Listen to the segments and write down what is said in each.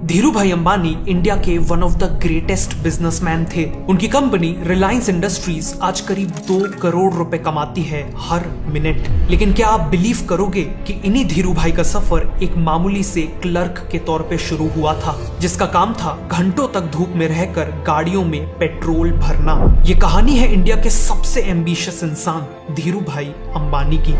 Dhirubhai Ambani India के one of the greatest businessman थे। उनकी कंपनी रिलायंस इंडस्ट्रीज आज करीब 2 करोड़ रुपए कमाती है हर मिनट। लेकिन क्या आप बिलीव करोगे कि इन्हीं धीरूभाई का सफर एक मामूली से क्लर्क के तौर पे शुरू हुआ था, जिसका काम था घंटों तक धूप में रहकर गाड़ियों में पेट्रोल भरना। ये कहानी है इंडिया के सबसे एम्बिशियस इंसान धीरूभाई अंबानी की।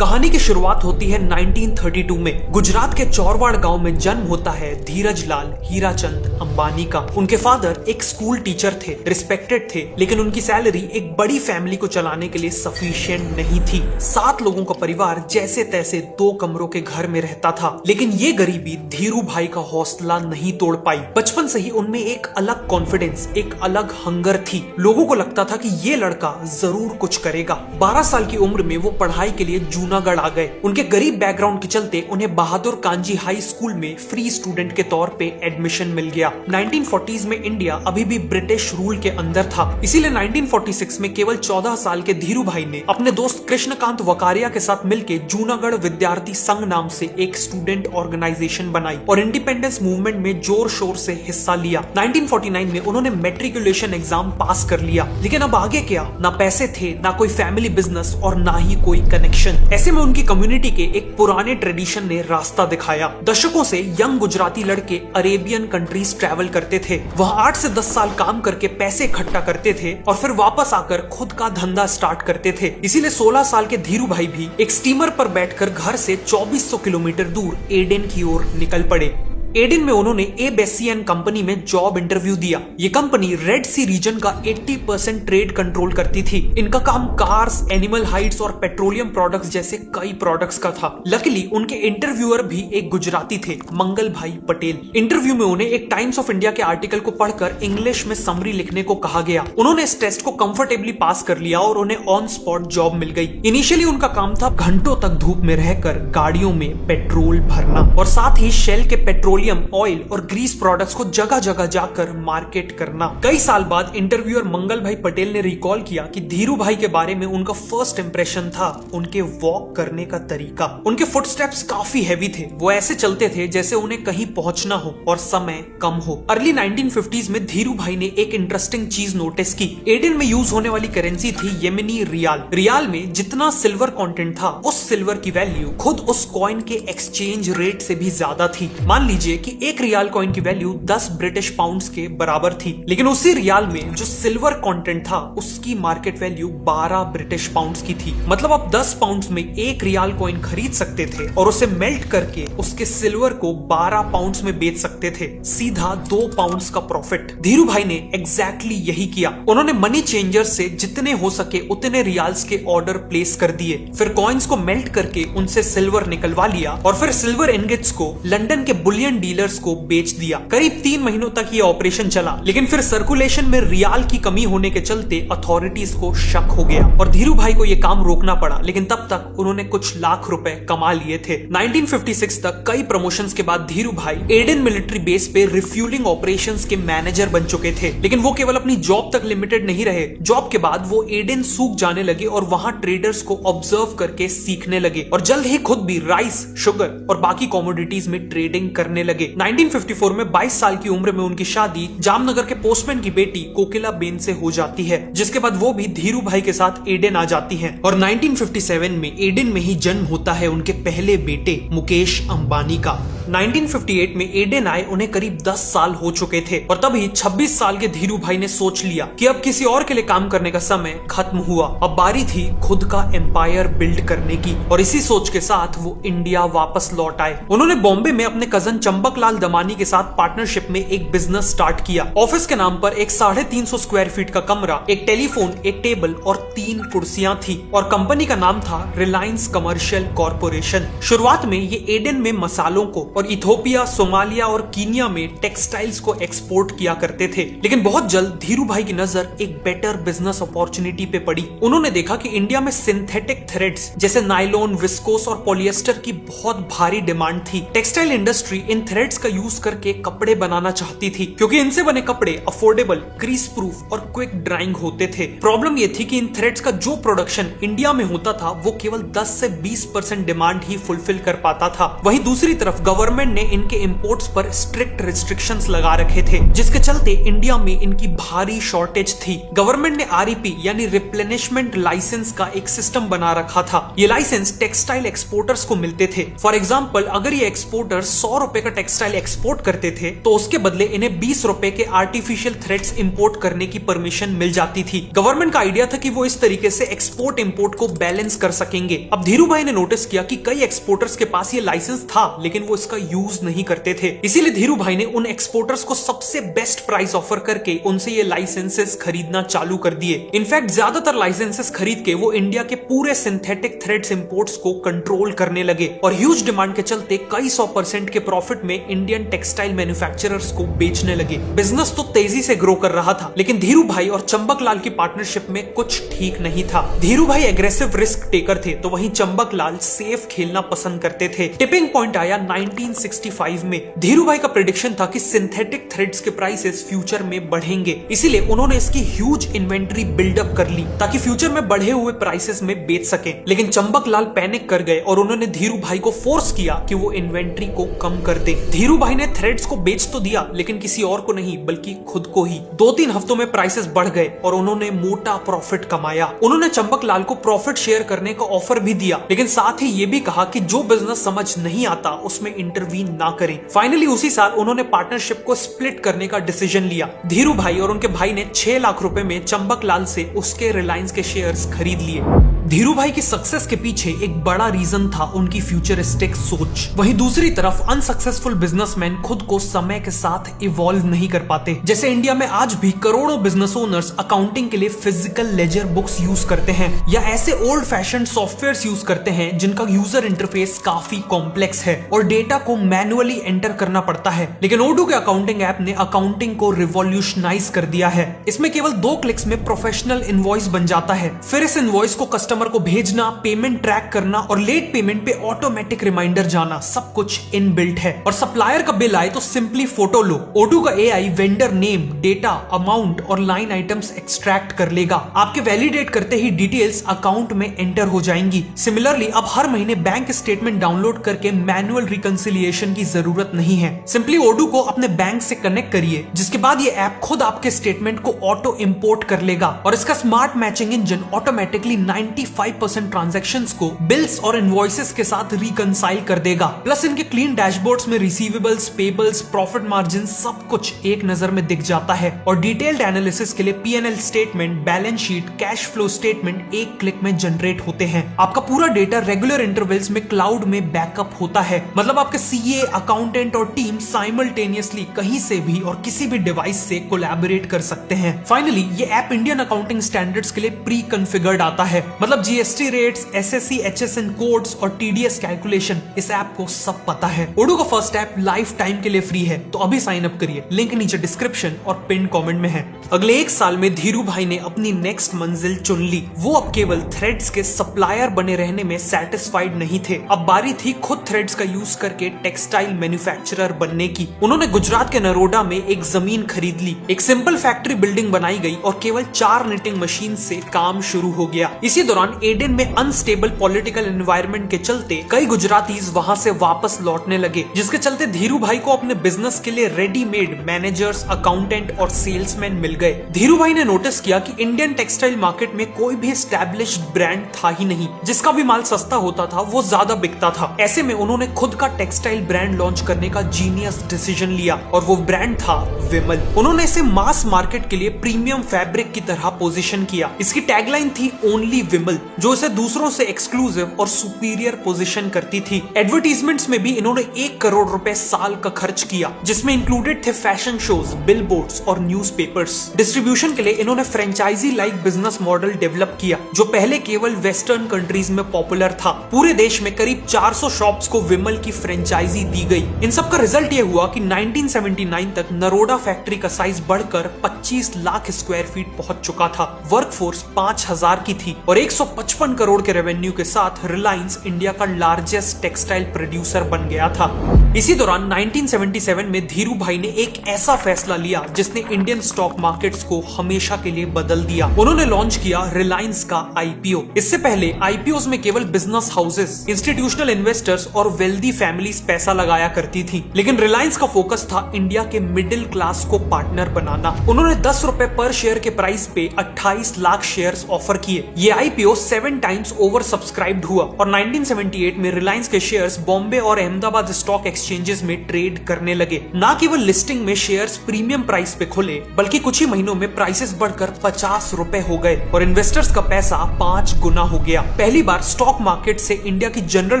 कहानी की शुरुआत होती है 1932 में। गुजरात के चौरवाड़ गांव में जन्म होता है धीरज लाल हीराचंद अंबानी का। उनके फादर एक स्कूल टीचर थे, रिस्पेक्टेड थे, लेकिन उनकी सैलरी एक बड़ी फैमिली को चलाने के लिए सफिशिएंट नहीं थी। 7 लोगों का परिवार जैसे तैसे 2 कमरों के घर में रहता था, लेकिन ये गरीबी धीरूभाई का हौसला नहीं तोड़ पाई। बचपन से ही उनमें एक अलग कॉन्फिडेंस, एक अलग हंगर थी। लोगों को लगता था कि ये लड़का जरूर कुछ करेगा। 12 साल की उम्र में वो पढ़ाई के लिए जूनागढ़ आ गए। उनके गरीब बैकग्राउंड के चलते उन्हें बहादुर कांजी हाई स्कूल में फ्री स्टूडेंट के तौर पे एडमिशन मिल गया। 1940s में इंडिया अभी भी ब्रिटिश रूल के अंदर था, इसीलिए 1946 में केवल 14 साल के धीरूभाई ने अपने दोस्त कृष्णकांत वकारिया के साथ मिलकर जूनागढ़ विद्यार्थी संघ नाम से एक स्टूडेंट ऑर्गेनाइजेशन बनाई और इंडिपेंडेंस मूवमेंट में जोर शोर से हिस्सा लिया। 1949 में उन्होंने मैट्रिकुलेशन एग्जाम पास कर लिया, लेकिन अब आगे क्या? ना पैसे थे, ना कोई फैमिली बिजनेस और ना ही कोई कनेक्शन। ऐसे में उनकी कम्युनिटी के एक पुराने ट्रेडिशन ने रास्ता दिखाया। दशकों से यंग गुजराती लड़के अरेबियन कंट्रीज ट्रैवल करते थे। वह 8 से 10 साल काम करके पैसे इकट्ठा करते थे और फिर वापस आकर खुद का धंधा स्टार्ट करते थे। इसीलिए 16 साल के धीरूभाई भी एक स्टीमर पर बैठकर घर से 2400 किलोमीटर दूर एडेन की ओर निकल पड़े। एडेन में उन्होंने ए बेसियन कंपनी में जॉब इंटरव्यू दिया। ये कंपनी रेड सी रीजन का 80% ट्रेड कंट्रोल करती थी। इनका काम कार्स, एनिमल हाइड्स और पेट्रोलियम प्रोडक्ट्स जैसे कई प्रोडक्ट्स का था। लकीली उनके इंटरव्यूअर भी एक गुजराती थे, मंगल भाई पटेल। इंटरव्यू में उन्हें एक टाइम्स ऑफ इंडिया के आर्टिकल को पढ़कर इंग्लिश में समरी लिखने को कहा गया। उन्होंने इस टेस्ट को कंफर्टेबली पास कर लिया और उन्हें ऑन स्पॉट जॉब मिल गई। इनिशियली उनका काम था घंटों तक धूप में रहकर गाड़ियों में पेट्रोल भरना और साथ ही शेल के पेट्रोलियम, ऑयल और ग्रीस प्रोडक्ट्स को जगह जगह जाकर मार्केट करना। कई साल बाद इंटरव्यूअर मंगल भाई पटेल ने रिकॉल किया कि धीरूभाई के बारे में उनका फर्स्ट इंप्रेशन था उनके वॉक करने का तरीका। उनके फुटस्टेप्स काफी हैवी थे। वो ऐसे चलते थे जैसे उन्हें कहीं पहुंचना हो और समय कम हो। अर्ली 1950s में धीरूभाई ने एक इंटरेस्टिंग चीज नोटिस की। एडेन में यूज होने वाली करेंसी थी येमेनी रियाल। रियाल में जितना सिल्वर कंटेंट था, उस सिल्वर की वैल्यू खुद उस कॉइन के एक्सचेंज रेट से भी ज्यादा थी। मान लीजिए कि एक रियाल कॉइन की वैल्यू 10 ब्रिटिश पाउंड्स के बराबर थी, लेकिन उसी रियाल में जो सिल्वर कंटेंट था उसकी मार्केट वैल्यू 12 ब्रिटिश पाउंड्स की थी। मतलब आप 10 पाउंड्स में एक रियाल कॉइन खरीद सकते थे और उसे मेल्ट करके उसके सिल्वर को 12 पाउंड्स में बेच सकते थे। सीधा 2 पाउंड्स का प्रॉफिट। धीरूभाई ने एग्जैक्टली यही किया। उन्होंने मनी चेंजर से जितने हो सके उतने रियाल्स के ऑर्डर प्लेस कर दिए, फिर कॉइन्स को मेल्ट करके उनसे सिल्वर निकलवा लिया और फिर सिल्वर इनगेट्स को लंदन के बुलियन डीलर्स को बेच दिया। करीब 3 महीनों तक ये ऑपरेशन चला, लेकिन फिर सर्कुलेशन में रियाल की कमी होने के चलते अथॉरिटीज को शक हो गया और धीरूभाई को ये काम रोकना पड़ा। लेकिन तब तक उन्होंने कुछ लाख रुपए कमा लिए थे। 1956 तक कई प्रमोशंस के बाद धीरूभाई एडेन मिलिट्री बेस पे रिफ्यूलिंग ऑपरेशंस के मैनेजर बन चुके थे। लेकिन वो केवल अपनी जॉब तक लिमिटेड नहीं रहे। जॉब के बाद वो एडेन सूख जाने लगे और वहां ट्रेडर्स को ऑब्जर्व करके सीखने लगे और जल्द ही खुद भी राइस, शुगर और बाकी कमोडिटीज में ट्रेडिंग करने लगे। 1954 में 22 साल की उम्र में उनकी शादी जामनगर के पोस्टमैन की बेटी कोकिला बेन से हो जाती है, जिसके बाद वो भी धीरूभाई के साथ एडेन आ जाती हैं और 1957 में एडेन में ही जन्म होता है उनके पहले बेटे मुकेश अंबानी का। 1958 में एडेन आए उन्हें करीब 10 साल हो चुके थे और तभी 26 साल के धीरूभाई ने सोच लिया कि अब किसी और के लिए काम करने का समय खत्म हुआ। अब बारी थी खुद का एम्पायर बिल्ड करने की और इसी सोच के साथ वो इंडिया वापस लौट आए। उन्होंने बॉम्बे में अपने कजन चंपकलाल दमानी के साथ पार्टनरशिप में एक बिजनेस स्टार्ट किया। ऑफिस के नाम पर एक 350 स्क्वायर फीट का कमरा, एक टेलीफोन, एक टेबल और 3 कुर्सियां थी और कंपनी का नाम था रिलायंस कमर्शियल कॉर्पोरेशन। शुरुआत में ये एडेन में मसालों को और इथोपिया, सोमालिया और कीनिया में टेक्सटाइल्स को एक्सपोर्ट किया करते थे। लेकिन बहुत जल्द धीरूभाई की नजर एक बेटर बिजनेस अपॉर्चुनिटी पे पड़ी। उन्होंने देखा कि इंडिया में सिंथेटिक थ्रेड्स जैसे नायलॉन, विस्कोस और पॉलिएस्टर की बहुत भारी डिमांड थी। टेक्सटाइल इंडस्ट्री इन थ्रेड्स का यूज करके कपड़े बनाना चाहती थी, क्योंकि इनसे बने कपड़े अफोर्डेबल, क्रीज प्रूफ और क्विक ड्राइंग होते थे। प्रॉब्लम ये थी कि इन थ्रेड्स का जो प्रोडक्शन इंडिया में होता था वो केवल 10 से 20% डिमांड ही फुलफिल कर पाता था। वहीं दूसरी तरफ गवर्नमेंट गवर्नमेंट ने इनके इंपोर्ट्स पर स्ट्रिक्ट रिस्ट्रिक्शंस लगा रखे थे, जिसके चलते इंडिया में इनकी भारी शॉर्टेज थी। गवर्नमेंट ने आरईपी यानी रिप्लेनिशमेंट लाइसेंस का एक सिस्टम बना रखा था। ये लाइसेंस टेक्सटाइल एक्सपोर्टर्स को मिलते थे। फॉर एग्जाम्पल, अगर ये एक्सपोर्टर 100 रुपए का टेक्सटाइल एक्सपोर्ट करते थे तो उसके बदले इन्हें 20 रुपए के आर्टिफिशियल थ्रेड्स इंपोर्ट करने की परमिशन मिल जाती थी। गवर्नमेंट का आइडिया था कि वो इस तरीके से एक्सपोर्ट इंपोर्ट को बैलेंस कर सकेंगे। अब धीरू भाई ने नोटिस किया कि कई एक्सपोर्टर्स के पास ये लाइसेंस था लेकिन वो इसका यूज नहीं करते थे। इसीलिए धीरू भाई ने उन एक्सपोर्टर्स को सबसे बेस्ट प्राइस ऑफर करके उनसे ये लाइसेंसेस खरीदना चालू कर दिए। इनफैक्ट ज्यादातर लाइसेंसेस खरीद के वो इंडिया के पूरे सिंथेटिक थ्रेड्स इंपोर्ट्स को कंट्रोल करने लगे और ह्यूज डिमांड के चलते कई 100% के प्रॉफिट में इंडियन टेक्सटाइल मैन्युफैक्चरर्स को बेचने लगे। बिजनेस तो तेजी से ग्रो कर रहा था, लेकिन धीरू भाई और चंबक लाल की पार्टनरशिप में कुछ ठीक नहीं था। धीरू भाई एग्रेसिव रिस्क टेकर थे तो वहीं चंबक लाल सेफ खेलना पसंद करते थे। टिपिंग पॉइंट आया 1965 में। धीरू भाई का प्रेडिक्शन था कि सिंथेटिक थ्रेड्स के प्राइसेस फ्यूचर में बढ़ेंगे, इसीलिए उन्होंने इसकी ह्यूज इन्वेंट्री बिल्डअप कर ली ताकि फ्यूचर में बढ़े हुए प्राइसेस में बेच सके। लेकिन चंबक लाल पैनिक कर गए और उन्होंने धीरू भाई को फोर्स किया कि वो इन्वेंट्री को कम कर दे। धीरू भाई ने थ्रेड्स को बेच तो दिया लेकिन किसी और को नहीं बल्कि खुद को ही। 2-3 हफ्तों में प्राइसेस बढ़ गए और उन्होंने मोटा प्रॉफिट कमाया। उन्होंने चंबक लाल को प्रॉफिट शेयर करने का ऑफर भी दिया, लेकिन साथ ही ये भी कहा कि जो बिजनेस समझ नहीं आता उसमें इंटरवीन ना करें। फाइनली उसी साल उन्होंने पार्टनरशिप को स्प्लिट करने का डिसीजन लिया। धीरू भाई और उनके भाई ने 6 लाख रुपए में चंबक लाल से उसके रिलायंस के शेयर्स खरीद लिए। धीरू भाई की सक्सेस के पीछे एक बड़ा रीजन था उनकी फ्यूचरिस्टिक सोच। वहीं दूसरी तरफ अनसक्सेसफुल बिजनेसमैन खुद को समय के साथ इवॉल्व नहीं कर पाते। जैसे इंडिया में आज भी करोड़ों बिजनेस ओनर्स अकाउंटिंग के लिए फिजिकल लेजर बुक्स यूज करते हैं या ऐसे ओल्ड फैशन सॉफ्टवेयर यूज करते हैं जिनका यूजर इंटरफेस काफी कॉम्प्लेक्स है और डेटा को मैन्युअली एंटर करना पड़ता है। लेकिन ओडू के अकाउंटिंग ऐप ने अकाउंटिंग को रिवॉल्यूशनाइज कर दिया है। इसमें केवल 2 क्लिक्स में प्रोफेशनल इनवॉइस बन जाता है। फिर इस इनवॉइस को कस्टमर को भेजना, पेमेंट ट्रैक करना और लेट पेमेंट पे ऑटोमेटिक रिमाइंडर जाना, सब कुछ इनबिल्ट है। और सप्लायर का बिल आए तो सिंपली फोटो लो, ओडू का AI vendor name, data, amount और लाइन आइटम्स एक्सट्रैक्ट कर लेगा। आपके वैलिडेट करते ही डिटेल्स अकाउंट में एंटर हो जाएंगी। सिमिलरली अब हर महीने बैंक स्टेटमेंट डाउनलोड करके मैनुअल रिकंसिलिएशन की जरूरत नहीं है। सिंपली ओडू को अपने बैंक से कनेक्ट करिए, जिसके बाद ये ऐप खुद आपके स्टेटमेंट को ऑटो इंपोर्ट कर लेगा और इसका smart matching engine automatically 95% transactions को बिल्स और इनवॉइसेस के साथ रिकंसाइल कर देगा। प्लस इनके क्लीन डैशबोर्ड्स में रिसीवेबल्स, पेबल्स, प्रॉफिट मार्जिन सब कुछ एक नजर में दिख जाता है और डिटेल्ड एनालिसिस के लिए PNL statement, balance sheet, cash flow statement एक क्लिक में जनरेट होते हैं। आपका पूरा डेटा रेगुलर इंटरवल्स में क्लाउड में बैकअप होता है। मतलब आपके सीए, अकाउंटेंट और टीम साइमल्टेनियसली कहीं से भी और किसी भी डिवाइस से कोलैबोरेट कर सकते हैं। फाइनली ये ऐप इंडियन अकाउंटिंग स्टैंडर्ड्स के लिए प्री कॉन्फ़िगर्ड आता है। मतलब GST rates, SSC, HSN codes और टीडीएस कैलकुलेशन, इस ऐप को सब पता है। ओडू का फर्स्ट ऐप लाइफ टाइम के लिए फ्री है, तो अभी साइन अप करिए। लिंक नीचे डिस्क्रिप्शन और पिन कमेंट में है। अगले 1 साल में धीरू भाई ने अपनी नेक्स्ट मंजिल चुन ली। वो अब केवल थ्रेड्स के सप्लायर बने रहने में सेटिस्फाइड नहीं थे। अब बारी थी खुद थ्रेड्स का यूज करके टेक्सटाइल मैन्युफैक्चरर बनने की। उन्होंने गुजरात के नरोडा में एक जमीन खरीद ली। एक सिंपल फैक्ट्री बिल्डिंग बनाई गई और केवल 4 निटिंग मशीन से काम शुरू हो गया। इसी दौरान एडेन में अनस्टेबल पॉलिटिकल एनवायरनमेंट के चलते कई गुजरातीज वहां से वापस लौटने लगे, जिसके चलते धीरू भाई को अपने बिजनेस के लिए रेडीमेड मैनेजर्स, अकाउंटेंट और सेल्समैन मिल गए। धीरू भाई ने नोटिस किया कि इंडियन टेक्सटाइल मार्केट में कोई भी एस्टैब्लिश्ड ब्रांड था ही नहीं। जिसका भी माल सस्ता होता था वो ज्यादा बिकता था। ऐसे में उन्होंने खुद का टेक्सटाइल ब्रांड लॉन्च करने का जीनियस डिसीजन लिया और वो ब्रांड था विमल। उन्होंने इसे मास मार्केट के लिए प्रीमियम फैब्रिक की तरह पोजीशन किया। इसकी टैगलाइन थी ओनली विमल, जो इसे दूसरों से एक्सक्लूसिव और सुपीरियर पोजीशन करती थी। एडवर्टीजमेंट्स में भी इन्होंने 1 करोड़ रुपए साल का खर्च किया, जिसमें इंक्लूडेड थे फैशन शोज, बिलबोर्ड्स और न्यूज़पेपर्स। डिस्ट्रीब्यूशन के लिए इन्होंने franchise like business model develop किया, जो पहले केवल वेस्टर्न कंट्रीज में पॉपुलर था। पूरे देश में करीब 400 शॉप्स को विमल की फ्रेंचाइजी दी गई। इन सब का रिजल्ट ये हुआ कि 1979 तक नरोडा फैक्ट्री का साइज बढ़कर 25 लाख स्क्वायर फीट पहुंच चुका था। वर्कफोर्स 5000 की थी और एक 155 करोड़ के रेवेन्यू के साथ रिलायंस इंडिया का लार्जेस्ट टेक्सटाइल प्रोड्यूसर बन गया था। इसी दौरान 1977 में धीरू भाई ने एक ऐसा फैसला लिया जिसने इंडियन स्टॉक मार्केट्स को हमेशा के लिए बदल दिया। उन्होंने लॉन्च किया रिलायंस का आईपीओ। इससे पहले आईपीओ में केवल बिजनेस हाउसेस, इंस्टीट्यूशनल इन्वेस्टर्स और वेल्दी फैमिलीज पैसा लगाया करती थी, लेकिन रिलायंस का फोकस था इंडिया के मिडिल क्लास को पार्टनर बनाना। उन्होंने 10 रुपए पर शेयर के प्राइस पे 28 लाख शेयर्स ऑफर किए। ये आईपीओ 7 टाइम्स ओवर सब्सक्राइब्ड हुआ और 1978 में रिलायंस के शेयर्स बॉम्बे और अहमदाबाद स्टॉक एक्सचेंजेस में ट्रेड करने लगे। न केवल लिस्टिंग में शेयर्स प्रीमियम प्राइस पे खुले, बल्कि कुछ ही महीनों में प्राइसेस बढ़कर 50 रुपए हो गए और इन्वेस्टर्स का पैसा 5 गुना हो गया। पहली बार स्टॉक मार्केट से इंडिया की जनरल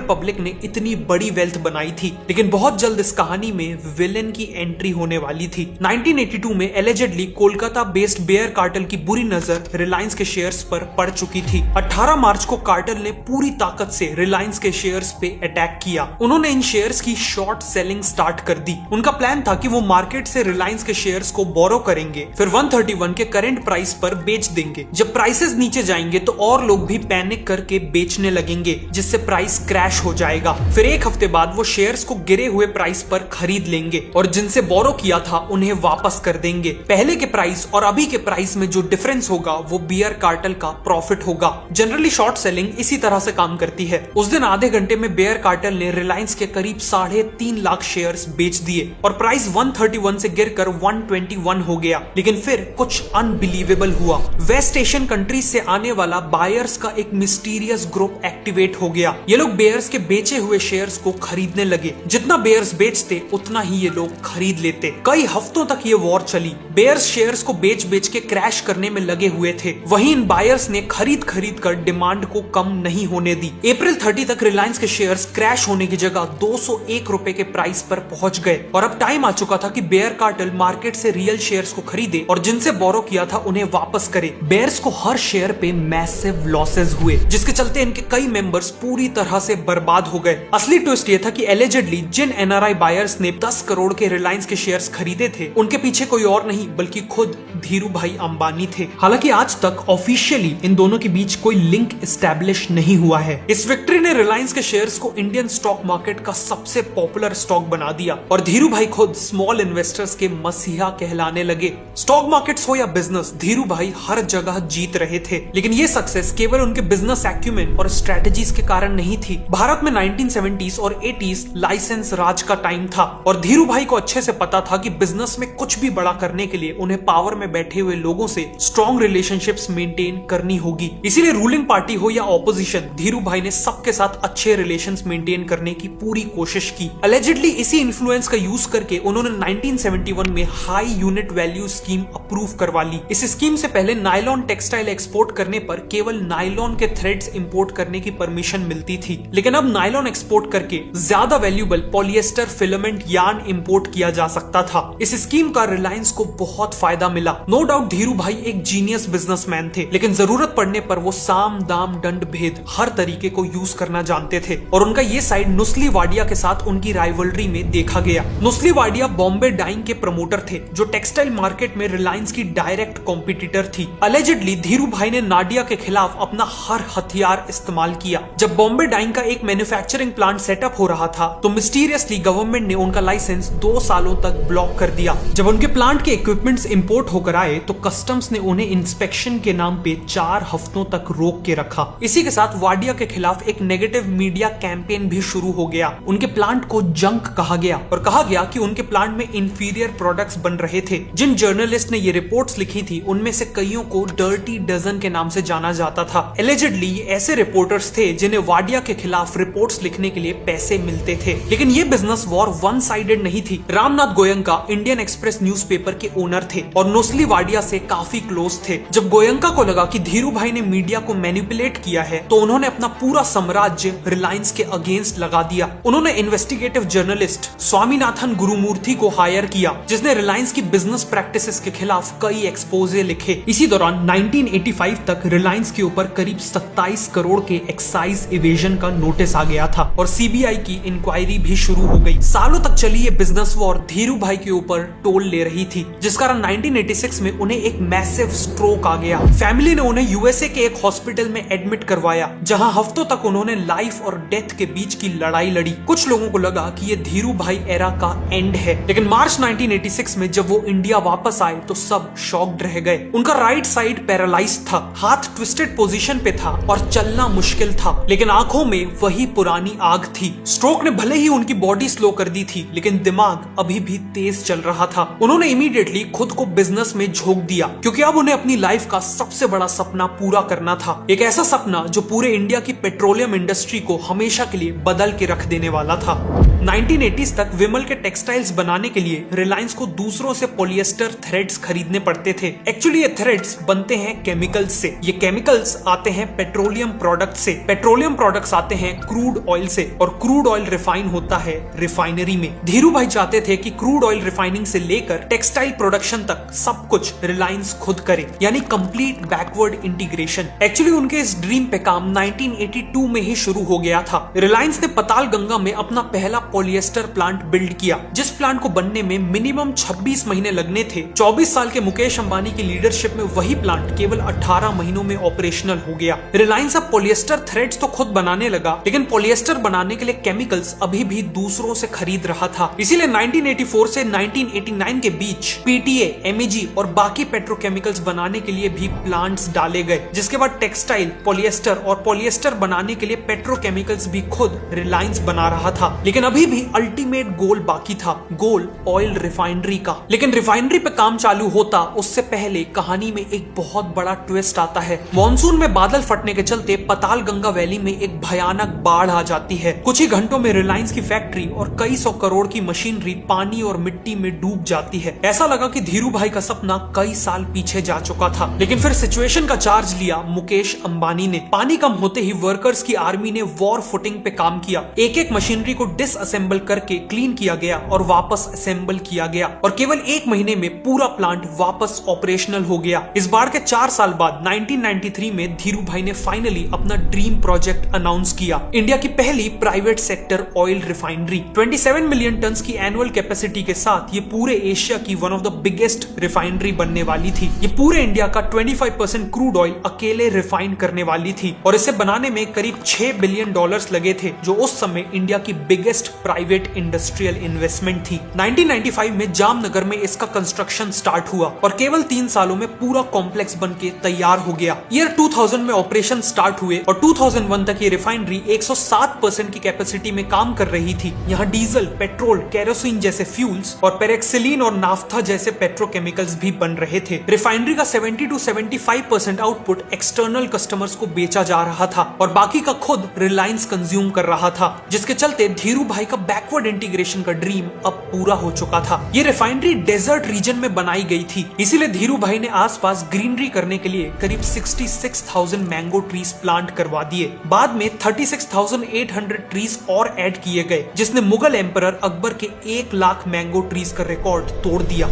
पब्लिक ने इतनी बड़ी वेल्थ बनाई थी, लेकिन बहुत जल्द इस कहानी में विलेन की एंट्री होने वाली थी। 1982 में allegedly Kolkata based bear cartel की बुरी नजर रिलायंस के शेयर्स पर पड़ चुकी थी। 18 मार्च को कार्टेल ने पूरी ताकत से रिलायंस के शेयर्स पे अटैक किया। उन्होंने इन शेयर्स की शॉर्ट सेलिंग स्टार्ट कर दी। उनका प्लान था कि वो मार्केट से रिलायंस के शेयर्स को बोरो करेंगे, फिर 131 के करंट प्राइस पर बेच देंगे। जब प्राइसेस नीचे जाएंगे तो और लोग भी पैनिक करके बेचने लगेंगे, जिससे प्राइस क्रैश हो जाएगा। फिर एक हफ्ते बाद वो शेयर्स को गिरे हुए प्राइस पर खरीद लेंगे और जिनसे बोरो किया था उन्हें वापस कर देंगे। पहले के प्राइस और अभी के प्राइस में जो डिफरेंस होगा वो बियर कार्टेल का प्रॉफिट होगा। जनरली शॉर्ट सेलिंग इसी तरह से काम करती है। उस दिन आधे घंटे में बियर कार्टेल ने रिलायंस के करीब 3.5 लाख शेयर्स बेच दिए और प्राइस 131 से गिरकर 121 हो गया। लेकिन फिर कुछ अनबिलीवेबल हुआ। वेस्ट एशियन कंट्रीज से आने वाला बायर्स का एक मिस्टीरियस ग्रुप एक्टिवेट हो गया। ये लोग बेयर्स के बेचे हुए शेयर्स को खरीदने लगे। जितना बेयर्स बेचते उतना ही ये लोग खरीद लेते। कई हफ्तों तक ये वॉर चली। बेयर्स शेयर्स को बेच बेच के क्रैश करने में लगे हुए थे, वहीं इन बायर्स ने खरीद कर डिमांड को कम नहीं होने दी। अप्रैल 30 तक रिलायंस के शेयर्स क्रैश होने की जगह 201 रुपए के प्राइस पर पहुंच गए और अब टाइम आ चुका था कि बेयर कार्टेल मार्केट से रियल शेयर्स को खरीदे और जिनसे बोरो किया था उन्हें वापस करे। बेयर्स को हर शेयर पे मैसिव लॉसेस हुए, जिसके चलते इनके कई मेंबर्स पूरी तरह से बर्बाद हो गए। असली ट्विस्ट ये था कि एलिजेडली जिन एनआरआई बायर्स ने 10 करोड़ के रिलायंस के शेयर्स खरीदे थे, उनके पीछे कोई और नहीं बल्कि खुद धीरू भाई अंबानी थे। हालांकि आज तक ऑफिशियली इन दोनों के बीच कोई लिंक एस्टैब्लिश नहीं हुआ है। इस विक्ट्री ने रिलायंस के शेयर्स को इंडियन स्टॉक मार्केट का सबसे पॉपुलर स्टॉक बना दिया और धीरू भाई खुद स्मॉल इन्वेस्टर्स के मसीहा कहलाने लगे। स्टॉक मार्केट्स हो या बिजनेस, धीरू भाई हर जगह जीत रहे थे। लेकिन ये सक्सेस केवल उनके बिजनेस एक्यूमेन और स्ट्रेटजीज के कारण नहीं थी। भारत में 1970s और 80s लाइसेंस राज का टाइम था और धीरू भाई को अच्छे से पता था कि बिजनेस में कुछ भी बड़ा करने के लिए उन्हें पावर में बैठे हुए लोगों से स्ट्रॉन्ग रिलेशनशिप्स मेंटेन करनी होगी। इसीलिए रूलिंग पार्टी हो या ऑपोजिशन, धीरू भाई ने सबके साथ अच्छे रिलेशंस मेंटेन करने की पूरी कोशिश की। अलेजिडली इसी इन्फ्लुएंस का यूज करके उन्होंने 1971 में high unit value scheme approve करवा ली। इस स्कीम से पहले नायलॉन टेक्सटाइल एक्सपोर्ट करने पर केवल नायलॉन के थ्रेड्स इंपोर्ट करने की परमिशन मिलती थी, लेकिन अब नायलॉन एक्सपोर्ट करके ज्यादा valuable polyester filament yarn import किया जा सकता था। इस स्कीम का रिलायंस को बहुत फायदा मिला। नो डाउट धीरू भाई एक जीनियस बिजनेसमैन थे, लेकिन जरूरत पड़ने पर वो साम दाम दंड भेद हर तरीके को यूज करना जानते थे और उनका ये साइड नुस्ली वाडिया के साथ उनकी राइवलरी में देखा गया। नुस्ली वाडिया बॉम्बे डाइंग के प्रमोटर थे, जो टेक्सटाइल मार्केट में रिलायंस की डायरेक्ट कॉम्पिटिटर थी। अलेजिडली धीरू भाई ने नाडिया के खिलाफ अपना हर हथियार इस्तेमाल किया। जब बॉम्बे डाइंग का एक मैन्युफैक्चरिंग प्लांट सेटअप हो रहा था तो मिस्टीरियसली गवर्नमेंट ने उनका लाइसेंस 2 सालों तक ब्लॉक कर दिया। जब उनके प्लांट के इक्विपमेंट्स इंपोर्ट होकर आए तो कस्टम्स ने उन्हें इंस्पेक्शन के नाम पे 4 हफ्तों तक रोक के रखा। इसी के साथ वाडिया के खिलाफ एक नेगेटिव मीडिया कैंपेन भी शुरू हो गया। उनके प्लांट को जंक कहा गया और कहा गया कि उनके प्लांट में इंफीरियर प्रोडक्ट्स बन रहे थे। जिन जर्नलिस्ट ने ये रिपोर्ट्स लिखी थी उनमें से कईयों को डर्टी डजन के नाम से जाना जाता था। एलिजिडली ये ऐसे रिपोर्टर्स थे जिन्हें वाडिया के खिलाफ रिपोर्ट्स लिखने के लिए पैसे मिलते थे। लेकिन ये बिजनेस वॉर वन साइडेड नहीं थी। Ramnath Goenka Indian express newspaper के ओनर थे और नुस्ली वाडिया से काफी क्लोज थे। जब गोयंका को लगा कि धीरू भाई ने मीडिया को मैनिपुलेट किया है तो उन्होंने अपना पूरा साम्राज्य रिलायंस के अगेंस्ट लगा दिया। उन्होंने इन्वेस्टिगेटिव जर्नलिस्ट स्वामीनाथन गुरुमूर्ति को हायर किया, जिसने रिलायंस की बिजनेस प्रैक्टिसेस के खिलाफ कई एक्सपोजे लिखे। इसी दौरान 1985 तक रिलायंस के ऊपर करीब 27 करोड़ के एक्साइज इवेजन का नोटिस आ गया था और सीबीआई की इंक्वायरी भी शुरू हो गई। सालों तक चली ये बिजनेस वॉर धीरू भाई के ऊपर टोल ले रही थी, जिस कारण 1986 में उन्हें एक मैसिव स्ट्रोक आ गया। फैमिली ने उन्हें यूएसए के एक हॉस्पिटल में एडमिट करवाया, जहां हफ्तों तक उन्होंने लाइफ और डेथ के बीच की लड़ाई लड़ी। कुछ लोगों को लगा कि ये धीरू भाई एरा का एंड है, लेकिन मार्च 1986 में जब वो इंडिया वापस आए तो सब शॉक्ड रह गए। उनका राइट साइड पैरालाइज था, हाथ ट्विस्टेड पोजीशन पे था और चलना मुश्किल था, लेकिन आंखों में वही पुरानी आग थी। स्ट्रोक ने भले ही उनकी बॉडी स्लो कर दी थी, लेकिन दिमाग अभी भी तेज चल रहा था। उन्होंने इमीडिएटली खुद को बिजनेस में झोंक दिया, क्योंकि अब उन्हें अपनी लाइफ का सबसे बड़ा सपना पूरा करना था। एक ऐसा सपना जो पूरे इंडिया की पेट्रोलियम इंडस्ट्री को हमेशा के लिए बदल के रख देने वाला था। 1980s तक विमल के टेक्सटाइल्स बनाने के लिए रिलायंस को दूसरों से पॉलिएस्टर थ्रेड्स खरीदने पड़ते थे। एक्चुअली ये थ्रेड्स बनते हैं केमिकल्स से, ये केमिकल्स आते हैं पेट्रोलियम प्रोडक्ट से, पेट्रोलियम प्रोडक्ट्स आते हैं क्रूड ऑयल से, और क्रूड ऑयल रिफाइन होता है रिफाइनरी में। धीरू भाई चाहते थे कि क्रूड ऑयल रिफाइनिंग से लेकर टेक्सटाइल प्रोडक्शन तक सब कुछ रिलायंस खुद करे, यानी कंप्लीट बैकवर्ड इंटीग्रेशन। एक्चुअली उनके इस ड्रीम पे काम 1982 में ही शुरू हो गया था। रिलायंस ने पताल गंगा में अपना पहला पॉलिएस्टर प्लांट बिल्ड किया, जिस प्लांट को बनने में मिनिमम 26 महीने लगने थे। 24 साल के मुकेश अंबानी की लीडरशिप में वही प्लांट केवल 18 महीनों में ऑपरेशनल हो गया। रिलायंस अब पॉलिएस्टर थ्रेड्स तो खुद बनाने लगा, लेकिन पॉलिएस्टर बनाने के लिए केमिकल्स अभी भी दूसरों से खरीद रहा था। इसीलिए 1984 से 1989 के बीच पीटीए, एमईजी और बाकी पेट्रोकेमिकल्स बनाने के लिए भी प्लांट्स डाले गए, जिसके बाद टेक्सटाइल, पॉलिएस्टर और पॉलिएस्टर बनाने के लिए पेट्रोकेमिकल्स भी खुद रिलायंस बना रहा था। लेकिन अभी भी अल्टीमेट गोल बाकी था, गोल ऑयल रिफाइनरी का। लेकिन रिफाइनरी पे काम चालू होता उससे पहले कहानी में एक बहुत बड़ा ट्विस्ट आता है। मॉनसून में बादल फटने के चलते पताल गंगा वैली में एक भयानक बाढ़ आ जाती है। कुछ ही घंटों में रिलायंस की फैक्ट्री और कई सौ करोड़ की मशीनरी पानी और मिट्टी में डूब जाती है। ऐसा लगा कि धीरू भाई का सपना कई साल पीछे जा चुका था। लेकिन फिर सिचुएशन का चार्ज लिया मुकेश अंबानी ने। पानी कम होते ही वर्कर्स की आर्मी ने वॉर फुटिंग पे काम किया। एक एक मशीनरी को डिसअसेंबल करके क्लीन किया गया और वापस असेंबल किया गया, और केवल एक महीने में पूरा प्लांट वापस ऑपरेशनल हो गया। इस बाढ़ के 4 साल बाद 1993 में धीरू भाई ने फाइनली अपना ड्रीम प्रोजेक्ट अनाउंस किया, इंडिया की पहली private sector oil refinery. 27 million ton की एनुअल कैपेसिटी के साथ ये पूरे एशिया की one of the biggest refinery बनने वाली थी। ये पूरे इंडिया का 25% क्रूड ऑयल अकेले रिफाइन करने वाली थी, और इसे बनाने में करीब $6 बिलियन लगे थे, जो उस समय इंडिया की बिगेस्ट प्राइवेट इंडस्ट्रियल इन्वेस्टमेंट थी। 1995 में जामनगर में इसका कंस्ट्रक्शन स्टार्ट हुआ और केवल 3 सालों में पूरा कॉम्प्लेक्स बनके तैयार हो गया। ईयर 2000 में ऑपरेशन स्टार्ट हुए और 2001 तक ये रिफाइनरी 107% की कैपेसिटी में काम कर रही थी। यहाँ डीजल, पेट्रोल, केरोसिन जैसे फ्यूल्स और पेरेक्सिलिन और नाफ्था जैसे पेट्रोकेमिकल्स भी बन रहे थे। रिफाइनरी का 70 to 75% आउटपुट एक्सटर्नल कस्टमर्स को बेचा जा रहा था और बाकी का खुद रिलायंस कंज्यूम कर रहा था, जिसके चलते धीरू भाई का बैकवर्ड इंटीग्रेशन का ड्रीम अब पूरा हो चुका था। ये रिफाइनरी डेजर्ट रीजन में बनाई गई थी, इसीलिए धीरू भाई ने आसपास ग्रीनरी करने के लिए करीब 66,000 मैंगो ट्रीज प्लांट करवा दिए। बाद में 36,800 ट्रीज और ऐड किए गए, जिसने मुगल एम्परर अकबर के 1 लाख मैंगो ट्रीज का रिकॉर्ड तोड़ दिया।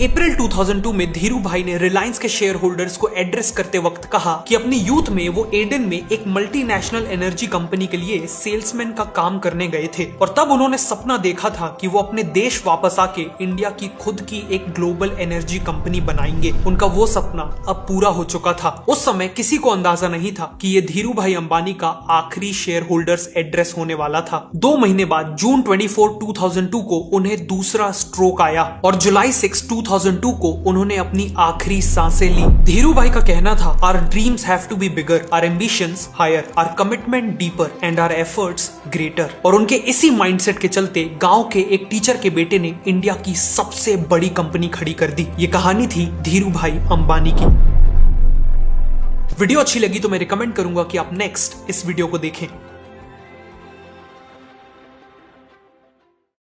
अप्रैल 2002 में धीरू भाई ने रिलायंस के शेयर होल्डर्स को एड्रेस करते वक्त कहा कि अपनी यूथ में वो एडन में एक मल्टीनेशनल एनर्जी कंपनी के लिए सेल्समैन का काम करने गए थे, और तब उन्होंने सपना देखा था कि वो अपने देश वापस आके इंडिया की खुद की एक ग्लोबल एनर्जी कंपनी बनाएंगे। उनका वो सपना अब पूरा हो चुका था। उस समय किसी को अंदाजा नहीं था कि ये धीरू भाई अंबानी का आखिरी शेयर होल्डर्स एड्रेस होने वाला था। 2 महीने बाद जून 24, 2002 को उन्हें दूसरा स्ट्रोक आया और जुलाई 6, 2002 को उन्होंने अपनी आखिरी सांसें ली। धीरू भाई का कहना था, our dreams have to be bigger, our ambitions higher, our commitment deeper and our efforts greater. और उनके इसी माइंडसेट के चलते गांव के एक टीचर के बेटे ने इंडिया की सबसे बड़ी कंपनी खड़ी कर दी। ये कहानी थी धीरू भाई अंबानी की। वीडियो अच्छी लगी तो मैं रिकमेंड करूंगा कि आप नेक्स्ट इस वीडियो को देखें।